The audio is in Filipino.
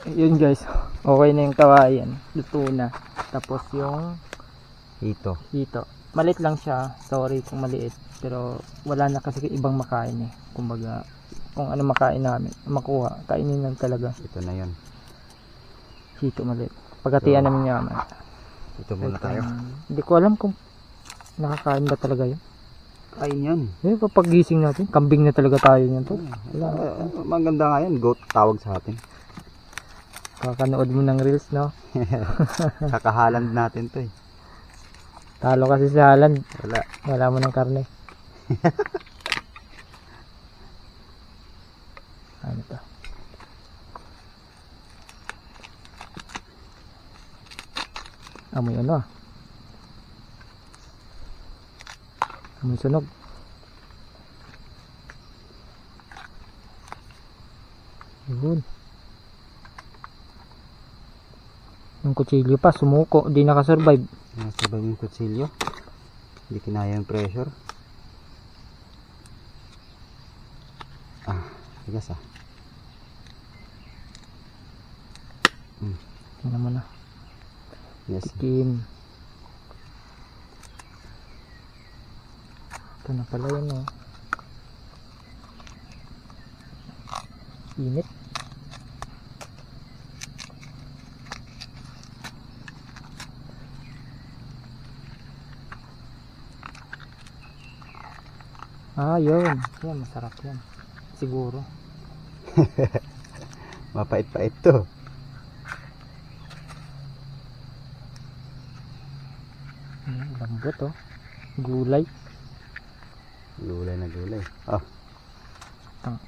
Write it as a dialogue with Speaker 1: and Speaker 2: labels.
Speaker 1: Yun guys, okay na yung kawayan. Luto na. Tapos yung
Speaker 2: Ito.
Speaker 1: Malit lang siya. Sorry kung maliit. Pero wala na kasi ibang makain eh. Kumbaga, kung ano makain namin, makuha. Kainin lang talaga.
Speaker 2: Ito na yun.
Speaker 1: Hito malit. Pagkatian namin yaman.
Speaker 2: Ito muna tayo.
Speaker 1: Hindi ko alam kung nakakain ba talaga yun.
Speaker 2: Kain yan.
Speaker 1: Eh, kapag gising natin, kambing na talaga tayo yan to.
Speaker 2: Maganda nga yan. Goat tawag sa atin.
Speaker 1: Kakanood mo ng reels, no?
Speaker 2: Kakahaland natin to eh.
Speaker 1: Talo kasi sa Haaland.
Speaker 2: Wala.
Speaker 1: Wala mo ng karne. Ano to? Amoy ano ah. Amoy sunog. Yun. Yung kutsilyo pa, sumuko. Di nakasurvive.
Speaker 2: Nasabag yung kutsilyo. Hindi kinaya yung pressure. Tigas ah.
Speaker 1: Tingnan mo na.
Speaker 2: Yes.
Speaker 1: Tikim. Ito na pala yun oh. Init. Yun. Yan, masarap yan. Siguro.
Speaker 2: Mapait-pait to.
Speaker 1: Lambot oh. Gulay.
Speaker 2: Gulay na gulay.
Speaker 1: Tang.